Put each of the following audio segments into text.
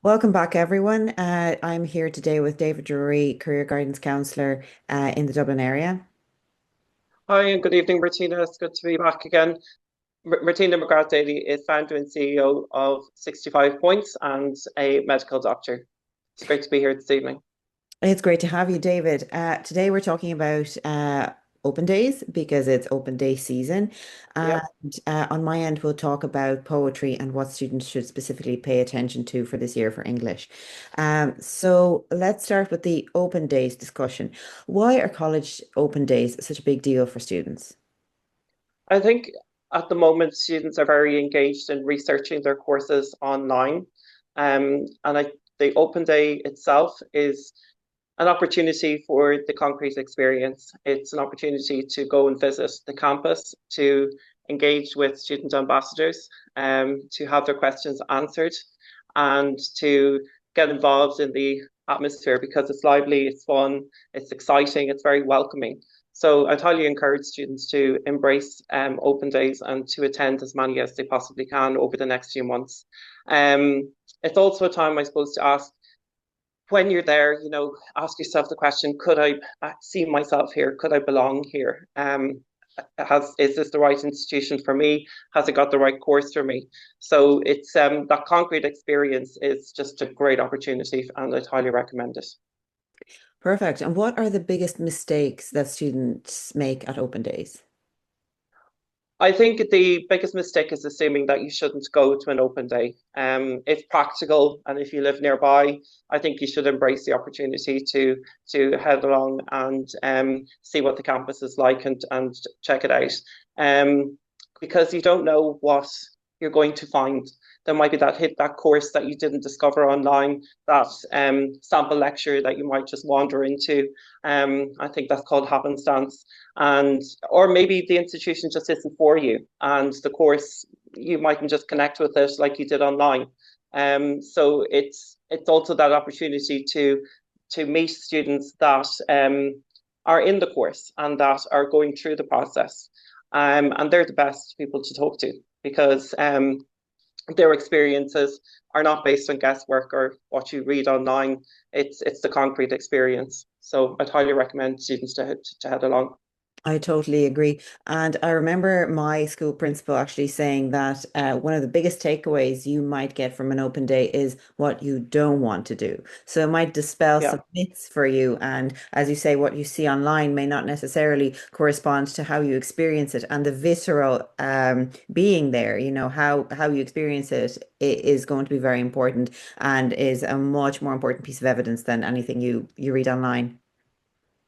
Welcome back, everyone. I'm here today with David Drury, Career Guidance Counsellor in the Dublin area. Hi, and good evening, Martina. It's good to be back again. Martina McGrath Daly is founder and CEO of 65 Points and a medical doctor. It's great to be here this evening. It's great to have you, David. Today we're talking about open days because it's open day season. And Yep. on my end, we'll talk about poetry and what students should specifically pay attention to for this year for English. So let's start with the open days discussion. Why are college open days such a big deal for students? I think at the moment students are very engaged in researching their courses online. The open day itself is an opportunity for the concrete experience. It's an opportunity to go and visit the campus, to engage with student ambassadors, to have their questions answered, and to get involved in the atmosphere because it's lively, it's fun, it's exciting, it's very welcoming. So I'd highly encourage students to embrace open days and to attend as many as they possibly can over the next few months. It's also a time, I suppose, to ask when you're there, ask yourself the question, could I see myself here? Could I belong here? Is this the right institution for me? Has it got the right course for me? So it's that concrete experience is just a great opportunity and I'd highly recommend it. Perfect. And what are the biggest mistakes that students make at open days? I think the biggest mistake is assuming that you shouldn't go to an open day. If practical and if you live nearby, I think you should embrace the opportunity to head along and see what the campus is like and check it out. Because you don't know what you're going to find. There might be that course that you didn't discover online, that sample lecture that you might just wander into. I think that's called happenstance, and or maybe the institution just isn't for you and the course you mightn't just connect with it like you did online. So it's also that opportunity to meet students that are in the course and that are going through the process, and they're the best people to talk to because their experiences are not based on guesswork or what you read online. It's the concrete experience. So I'd highly recommend students to head along. I totally agree. And I remember my school principal actually saying that one of the biggest takeaways you might get from an open day is what you don't want to do. So it might dispel Yeah. some myths for you. And as you say, what you see online may not necessarily correspond to how you experience it. And the visceral being there, how you experience it is going to be very important and is a much more important piece of evidence than anything you read online.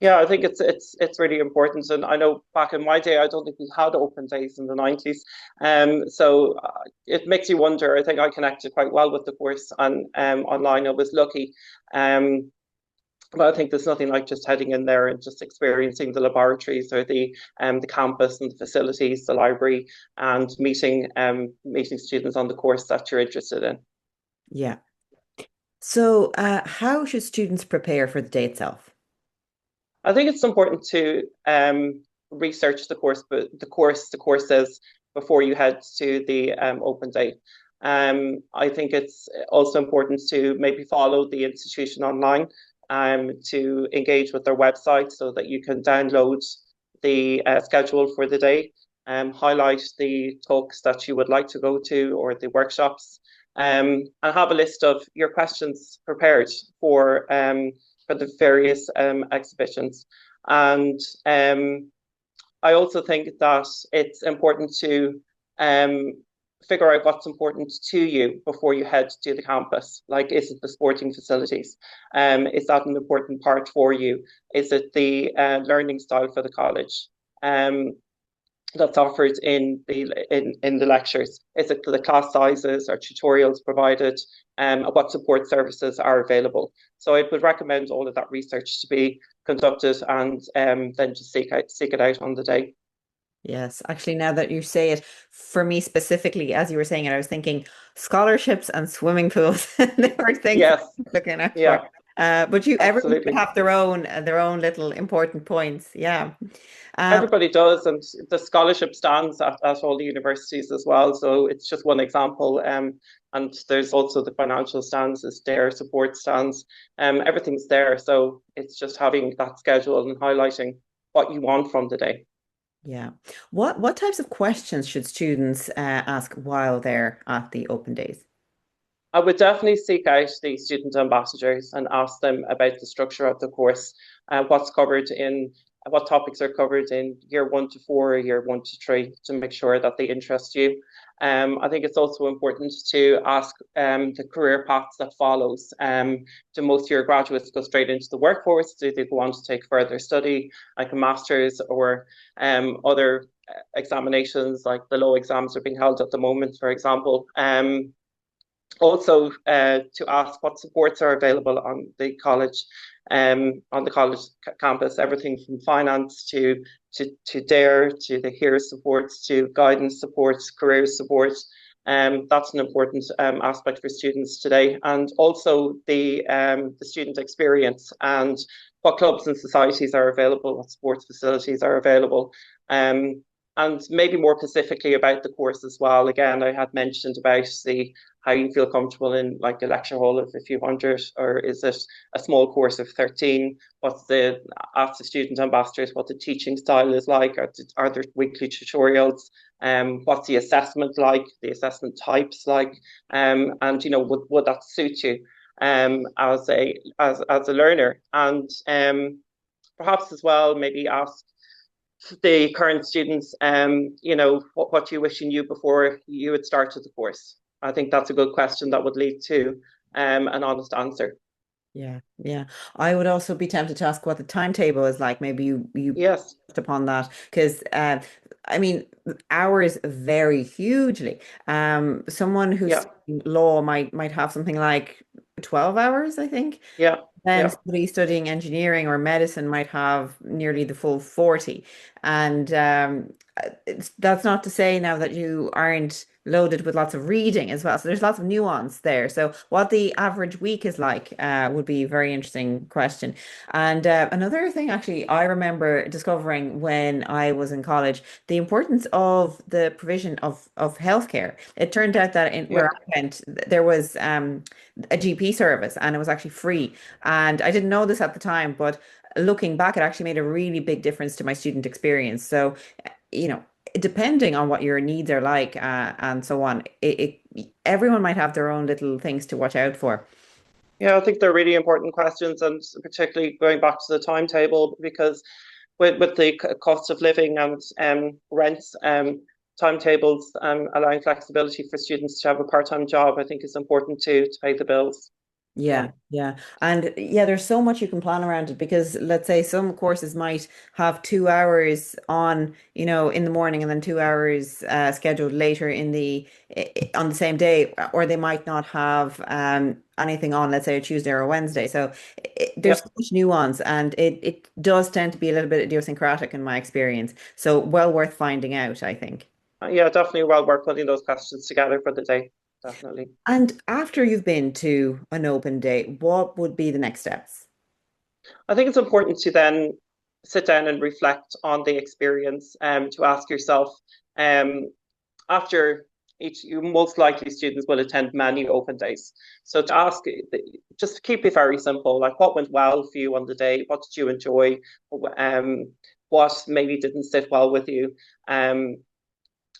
Yeah, I think it's really important, and I know back in my day, I don't think we had open days in the 90s. So it makes you wonder. I think I connected quite well with the course and online. I was lucky, um, but I think there's nothing like just heading in there and just experiencing the laboratories or the campus and the facilities, the library, and meeting students on the course that you're interested in. Yeah. So, how should students prepare for the day itself? I think it's important to research the course, but the courses before you head to the open day. I think it's also important to maybe follow the institution online, to engage with their website so that you can download the schedule for the day, highlight the talks that you would like to go to or the workshops, and have a list of your questions prepared for the various exhibitions. And I also think that it's important to um, figure out what's important to you before you head to the campus. Like, is it the sporting facilities? Is that an important part for you? Is it the learning style for the college? That's offered in the lectures? Is it the class sizes or tutorials provided? What support services are available? So I would recommend all of that research to be conducted and then just seek it out on the day. Yes, actually, now that you say it, for me specifically, as you were saying it, I was thinking scholarships and swimming pools. They were things that Yes, I'm looking out for. yeah, But everyone should absolutely. have their own little important points. Yeah. Um, Everybody does, and the scholarship stands at all the universities as well. So it's just one example. And there's also the financial stands, the stair support stands, everything's there. So it's just having that schedule and highlighting what you want from the day. Yeah. What types of questions should students ask while they're at the open days? I would definitely seek out the student ambassadors and ask them about the structure of the course, what's covered in, what topics are covered in year 1 to 4, year 1 to 3, to make sure that they interest you. I think it's also important to ask the career paths that follows. Do most of your graduates go straight into the workforce? Do they go on to take further study, like a master's or other examinations, like the law exams are being held at the moment, for example. Also to ask what supports are available on the college campus, everything from finance to DARE, to the HERE supports, to guidance supports, career support. That's an important aspect for students today, and also the student experience and what clubs and societies are available, what sports facilities are available. And maybe more specifically about the course as well. Again, I had mentioned about the how you feel comfortable in like a lecture hall of a few hundred, or is it a small course of 13? What's the, ask the student ambassadors what the teaching style is like? Are there weekly tutorials? What's the assessment like? The assessment types like? And would that suit you as a learner? And perhaps as well, maybe ask the current students, what you wish you knew before you had started the course. I think that's a good question that would lead to an honest answer. Yeah, yeah. I would also be tempted to ask what the timetable is like. Maybe you Yes, touched upon that because I mean hours vary hugely. Someone who's yeah, studying law might have something like 12 hours, I think. yeah, Then yeah. somebody studying engineering or medicine might have nearly the full 40. And that's not to say now that you aren't loaded with lots of reading as well. So there's lots of nuance there. So what the average week is like would be a very interesting question. And another thing, actually, I remember discovering when I was in college, the importance of the provision of healthcare. It turned out that Yeah, where I went, there was a GP service and it was actually free. And I didn't know this at the time, but looking back, it actually made a really big difference to my student experience. So, you know, depending on what your needs are like and so on, everyone might have their own little things to watch out for. yeah. I think they're really important questions, and particularly going back to the timetable, because with the cost of living and rents, timetables, allowing flexibility for students to have a part-time job, I think is important to pay the bills. Yeah, Yeah, yeah. And yeah, there's so much you can plan around it because let's say some courses might have 2 hours on, in the morning and then 2 hours scheduled later on the same day, or they might not have anything on, let's say a Tuesday or a Wednesday. So yeah, there's so much nuance and it does tend to be a little bit idiosyncratic in my experience. So well worth finding out, I think. yeah. Definitely well worth putting those questions together for the day. Definitely. And after you've been to an open day, what would be the next steps? I think it's important to then sit down and reflect on the experience, to ask yourself, um, after each, you most likely students will attend many open days. So to ask, just keep it very simple, like what went well for you on the day, what did you enjoy, what maybe didn't sit well with you,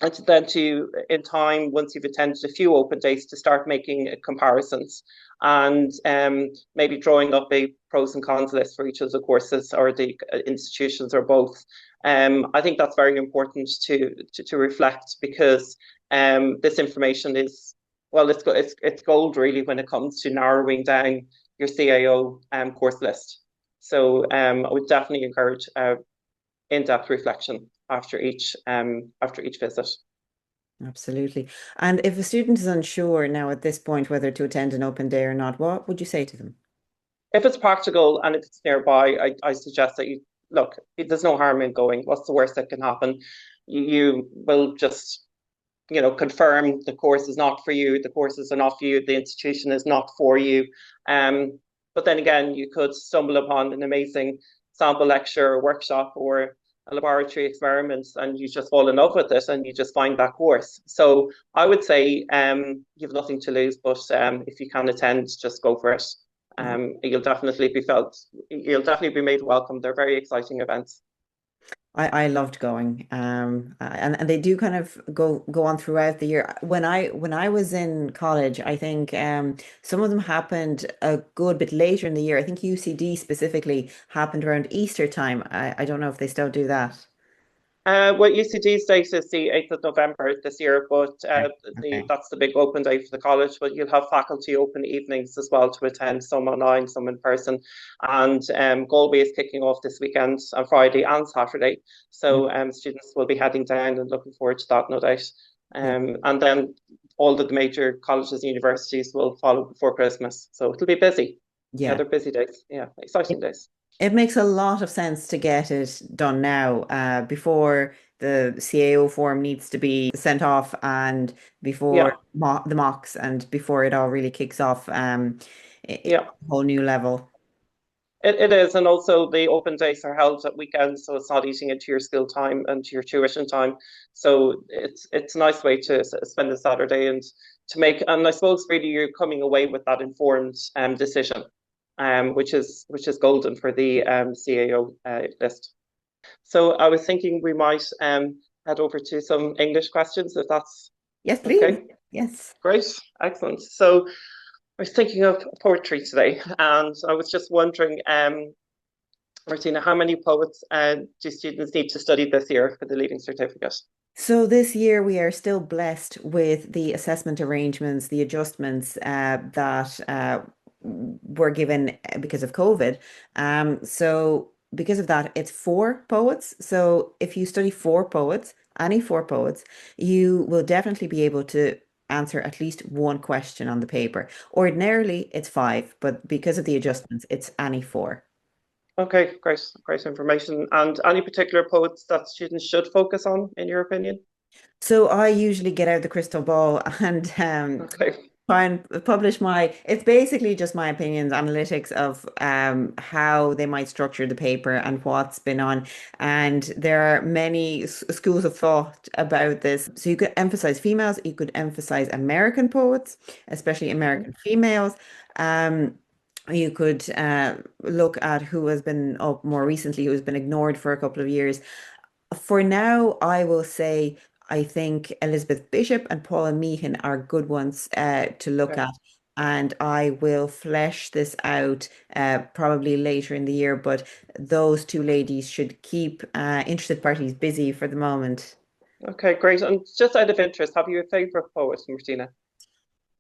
and then to, in time, once you've attended a few open days, to start making comparisons and maybe drawing up a pros and cons list for each of the courses or the institutions or both. I think that's very important to reflect, because this information is, well, it's gold really when it comes to narrowing down your CAO course list. So I would definitely encourage in-depth reflection after each visit. Absolutely. And if a student is unsure now at this point whether to attend an open day or not, what would you say to them? If it's practical and if it's nearby, I suggest that you look. There's no harm in going. What's the worst that can happen? You will just, confirm the course is not for you. The course is not for you. The institution is not for you. But then again, you could stumble upon an amazing sample lecture or workshop, or a laboratory experiment and you just fall in love with it and you just find that course. So I would say you've nothing to lose, but if you can attend, just go for it. Yeah. You'll definitely be made welcome. They're very exciting events. I loved going. And they do kind of go on throughout the year. When I was in college, I think some of them happened a good bit later in the year. I think UCD specifically happened around Easter time. I don't know if they still do that. Well, UCD's date is the 8th of November this year, but Okay. Okay. that's the big open day for the college. But you'll have faculty open evenings as well to attend, some online, some in person. And Galway is kicking off this weekend on Friday and Saturday. Mm, So students will be heading down and looking forward to that, no doubt. yeah. And then all of the major colleges and universities will follow before Christmas. So it'll be busy. Yeah, Yeah. they're busy days. Yeah, exciting days. It makes a lot of sense to get it done now, before the CAO form needs to be sent off and before Yeah, the mocks and before it all really kicks off, yeah. a whole new level. It is, and also the open days are held at weekends, so it's not eating into your school time and your tuition time. So it's a nice way to spend the Saturday and to make, and I suppose really you're coming away with that informed decision, which is golden for the CAO list. So I was thinking we might head over to some English questions if that's Yes, please. okay. Yes. Great, excellent. So I was thinking of poetry today, and I was just wondering, Martina, how many poets do students need to study this year for the Leaving Certificate? So this year we are still blessed with the assessment arrangements, the adjustments that were given because of COVID. So because of that, it's four poets. So if you study four poets, any four poets, you will definitely be able to answer at least one question on the paper. Ordinarily, it's five, but because of the adjustments, it's any four. Okay, great, great information. And any particular poets that students should focus on, in your opinion? So I usually get out the crystal ball and Okay, try and publish it's basically just my opinions, analytics of how they might structure the paper and what's been on. And there are many schools of thought about this. So you could emphasize females, you could emphasize American poets, especially mhm, American females. Um, you could look at who has been up more recently, who has been ignored for a couple of years. For now, I will say I think Elizabeth Bishop and Paula Meehan are good ones to look okay, at. And I will flesh this out probably later in the year. But those two ladies should keep interested parties busy for the moment. okay, great. And just out of interest, have you a favorite poet, Martina?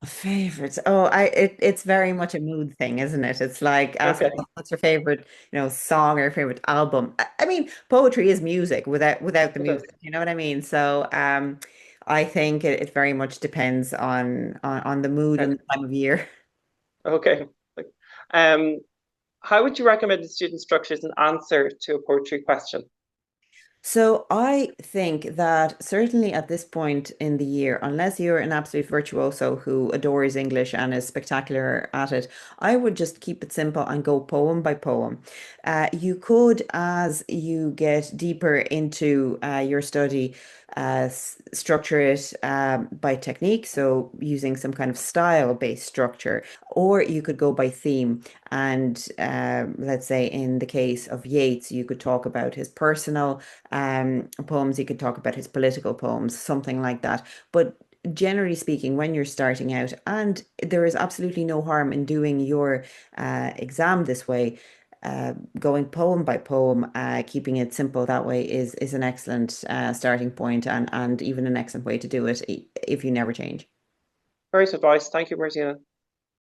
Favorites. Oh, it's very much a mood thing, isn't it? It's like asking Okay, what's your favorite, song or favorite album. I mean, poetry is music without the it is. music, you know what I mean? So I think it very much depends on the mood Okay, and the time of year. okay. Um, how would you recommend the student structures an answer to a poetry question? So I think that certainly at this point in the year, unless you're an absolute virtuoso who adores English and is spectacular at it, I would just keep it simple and go poem by poem. You could, as you get deeper into your study, structure it by technique, so using some kind of style-based structure, or you could go by theme. And let's say in the case of Yeats, you could talk about his personal poems, you could talk about his political poems, something like that. But generally speaking, when you're starting out, and there is absolutely no harm in doing your exam this way, going poem by poem, keeping it simple that way is an excellent starting point and even an excellent way to do it if you never change. Great advice. Thank you, Martina.